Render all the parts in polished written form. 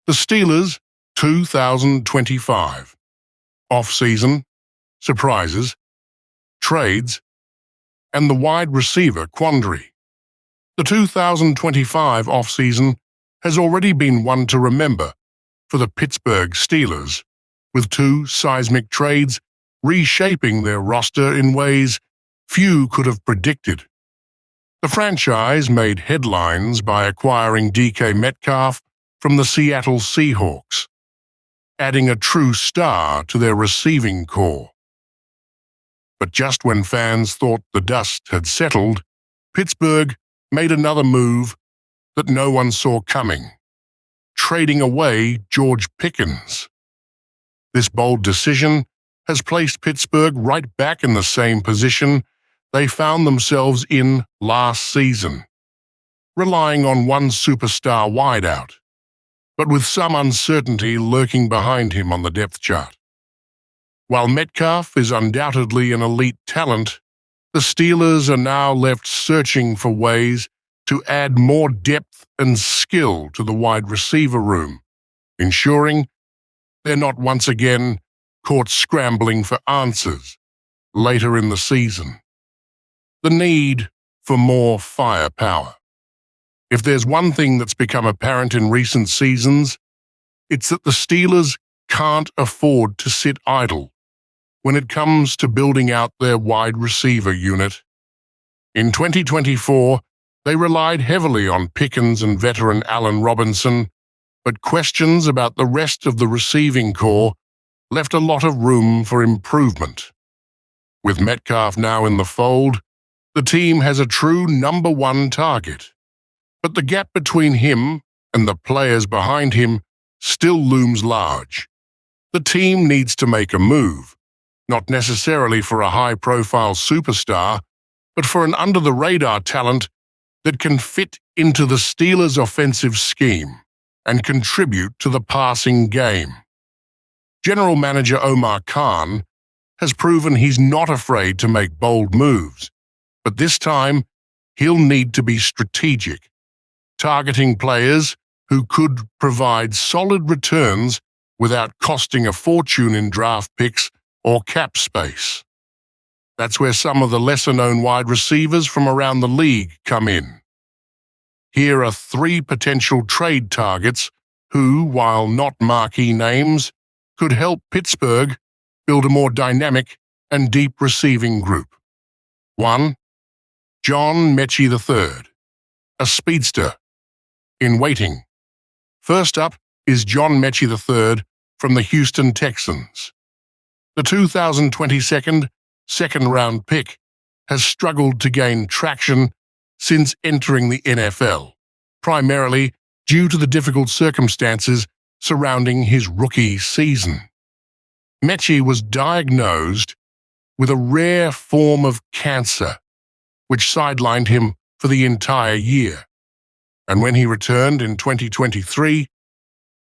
The Steelers 2025. Offseason, surprises, trades, and the wide receiver quandary. The 2025 offseason has already been one to remember for the Pittsburgh Steelers, with two seismic trades reshaping their roster in ways few could have predicted. The franchise made headlines by acquiring DK Metcalf from the Seattle Seahawks, adding a true star to their receiving corps. But just when fans thought the dust had settled, Pittsburgh made another move that no one saw coming, trading away George Pickens. This bold decision has placed Pittsburgh right back in the same position they found themselves in last season, relying on one superstar wideout, but with some uncertainty lurking behind him on the depth chart. While Metcalf is undoubtedly an elite talent, the Steelers are now left searching for ways to add more depth and skill to the wide receiver room, ensuring they're not once again caught scrambling for answers later in the season. The need for more firepower. If there's one thing that's become apparent in recent seasons, it's that the Steelers can't afford to sit idle when it comes to building out their wide receiver unit. In 2024, they relied heavily on Pickens and veteran Allen Robinson, but questions about the rest of the receiving corps left a lot of room for improvement. With Metcalf now in the fold, the team has a true number one target, but the gap between him and the players behind him still looms large. The team needs to make a move, not necessarily for a high-profile superstar, but for an under-the-radar talent that can fit into the Steelers' offensive scheme and contribute to the passing game. General Manager Omar Khan has proven he's not afraid to make bold moves, but this time he'll need to be strategic, targeting players who could provide solid returns without costing a fortune in draft picks or cap space. That's where some of the lesser-known wide receivers from around the league come in. Here are three potential trade targets who, while not marquee names, could help Pittsburgh build a more dynamic and deep receiving group. 1. John Metchie III, a speedster, in waiting. First up is John Metchie III from the Houston Texans. The 2022 second-round pick has struggled to gain traction since entering the NFL, primarily due to the difficult circumstances surrounding his rookie season. Metchie was diagnosed with a rare form of cancer, which sidelined him for the entire year. And when he returned in 2023,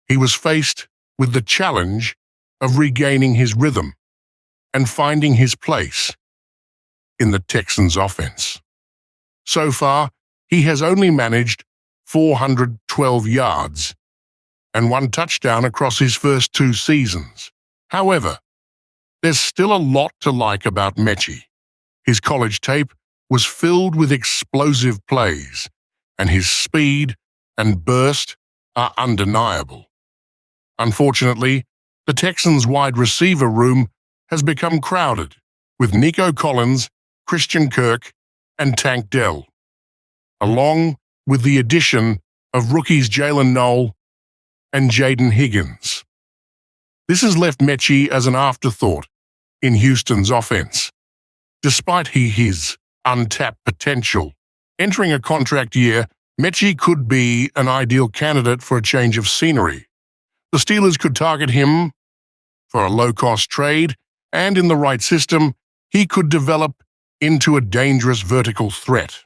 he was faced with the challenge of regaining his rhythm and finding his place in the Texans' offense. So far, he has only managed 412 yards and one touchdown across his first two seasons. However, there's still a lot to like about Metchie. His college tape was filled with explosive plays, and his speed and burst are undeniable. Unfortunately, the Texans' wide receiver room has become crowded with Nico Collins, Christian Kirk, and Tank Dell, along with the addition of rookies Jalen Noel and Jaden Higgins. This has left Metchie as an afterthought in Houston's offense, despite his untapped potential. Entering a contract year, Metchie could be an ideal candidate for a change of scenery. The Steelers could target him for a low-cost trade, and in the right system, he could develop into a dangerous vertical threat.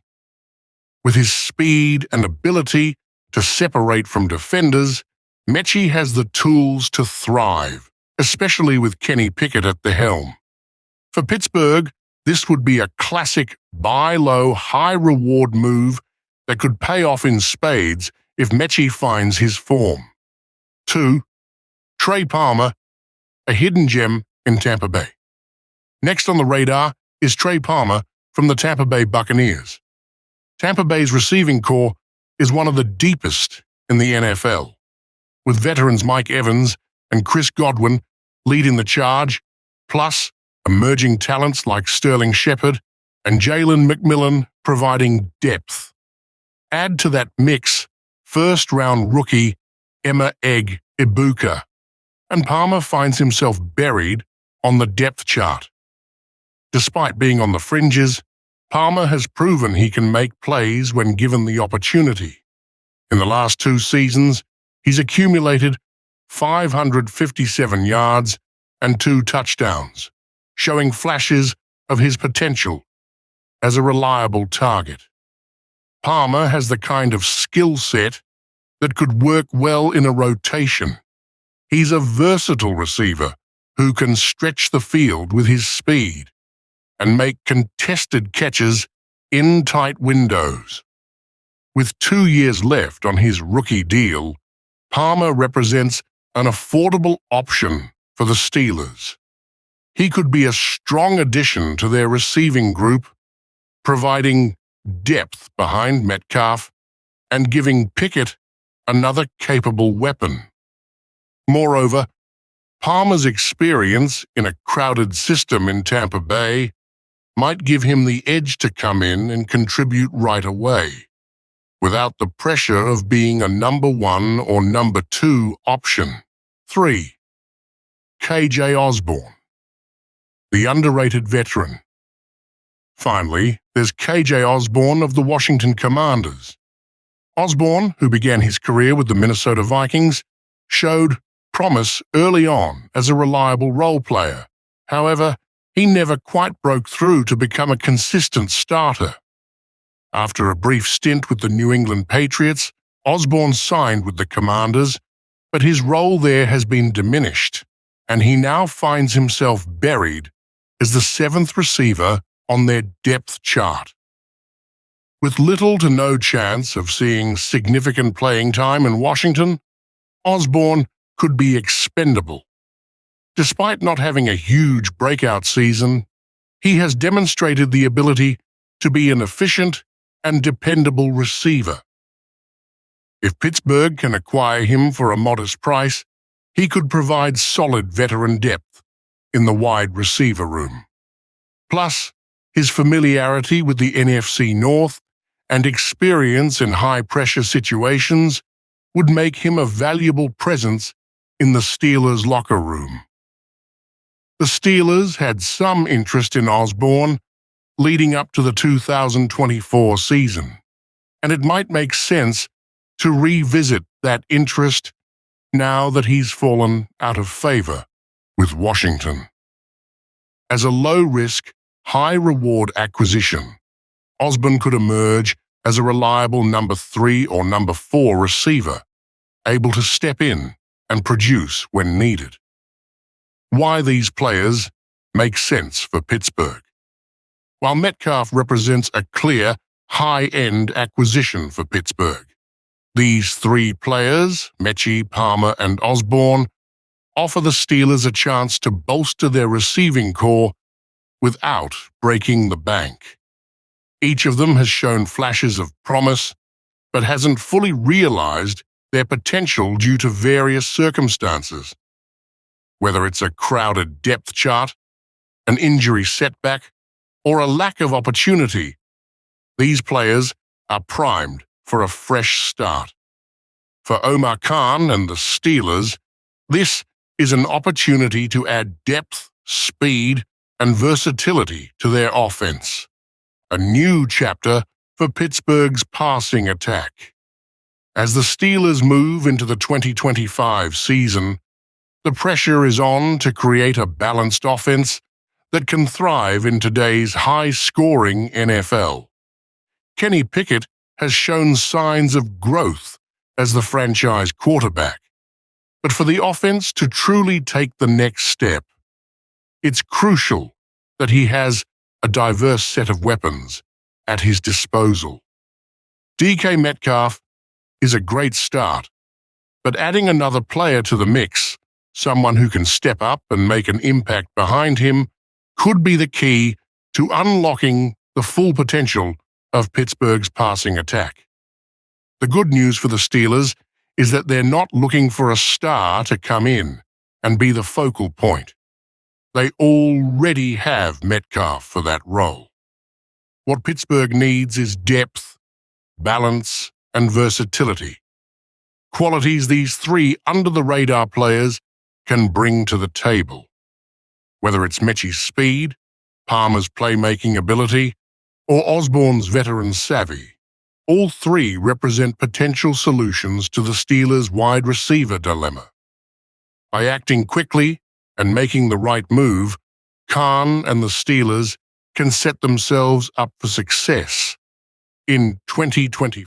With his speed and ability to separate from defenders, Metchie has the tools to thrive, especially with Kenny Pickett at the helm. For Pittsburgh, this would be a classic buy low, high-reward move that could pay off in spades if Metchie finds his form. 2. Trey Palmer, a hidden gem in Tampa Bay. Next on the radar is Trey Palmer from the Tampa Bay Buccaneers. Tampa Bay's receiving corps is one of the deepest in the NFL, with veterans Mike Evans and Chris Godwin leading the charge, plus emerging talents like Sterling Shepard and Jalen McMillan providing depth. Add to that mix first-round rookie Emma Egg Ibuka, and Palmer finds himself buried on the depth chart. Despite being on the fringes, Palmer has proven he can make plays when given the opportunity. In the last 2 seasons, he's accumulated 557 yards and 2 touchdowns, showing flashes of his potential as a reliable target. Palmer has the kind of skill set that could work well in a rotation. He's a versatile receiver who can stretch the field with his speed and make contested catches in tight windows. With 2 years left on his rookie deal, Palmer represents an affordable option for the Steelers. He could be a strong addition to their receiving group, providing depth behind Metcalf and giving Pickett another capable weapon. Moreover, Palmer's experience in a crowded system in Tampa Bay might give him the edge to come in and contribute right away, without the pressure of being a number 1 or number 2 option. 3. KJ Osborne, the underrated veteran. Finally, there's KJ Osborne of the Washington Commanders. Osborne, who began his career with the Minnesota Vikings, showed promise early on as a reliable role player. However, he never quite broke through to become a consistent starter. After a brief stint with the New England Patriots, Osborne signed with the Commanders, but his role there has been diminished, and he now finds himself buried as the 7th receiver on their depth chart. With little to no chance of seeing significant playing time in Washington, Osborne could be expendable. Despite not having a huge breakout season, he has demonstrated the ability to be an efficient and dependable receiver. If Pittsburgh can acquire him for a modest price, he could provide solid veteran depth in the wide receiver room. Plus, his familiarity with the NFC North and experience in high-pressure situations would make him a valuable presence in the Steelers' locker room. The Steelers had some interest in Osborne leading up to the 2024 season, and it might make sense to revisit that interest now that he's fallen out of favor with Washington. As a low-risk, high-reward acquisition, Osborne could emerge as a reliable number 3 or number 4 receiver, able to step in and produce when needed. Why these players make sense for Pittsburgh. While Metcalf represents a clear, high-end acquisition for Pittsburgh, these 3 players, Metchie, Palmer, and Osborne, offer the Steelers a chance to bolster their receiving corps without breaking the bank. Each of them has shown flashes of promise, but hasn't fully realized their potential due to various circumstances. Whether it's a crowded depth chart, an injury setback, or a lack of opportunity, these players are primed for a fresh start. For Omar Khan and the Steelers, this is an opportunity to add depth, speed, and versatility to their offense. A new chapter for Pittsburgh's passing attack. As the Steelers move into the 2025 season, the pressure is on to create a balanced offense that can thrive in today's high-scoring NFL. Kenny Pickett has shown signs of growth as the franchise quarterback, but for the offense to truly take the next step, it's crucial that he has a diverse set of weapons at his disposal. DK Metcalf is a great start, But adding another player to the mix, someone who can step up and make an impact behind him, could be the key to unlocking the full potential of Pittsburgh's passing attack. The good news for the Steelers is that they're not looking for a star to come in and be the focal point. They already have Metcalf for that role. What Pittsburgh needs is depth, balance, and versatility. Qualities these three under-the-radar players can bring to the table. Whether it's Metchie's speed, Palmer's playmaking ability, or Osborne's veteran savvy, all three represent potential solutions to the Steelers' wide receiver dilemma. By acting quickly and making the right move, Khan and the Steelers can set themselves up for success in 2020.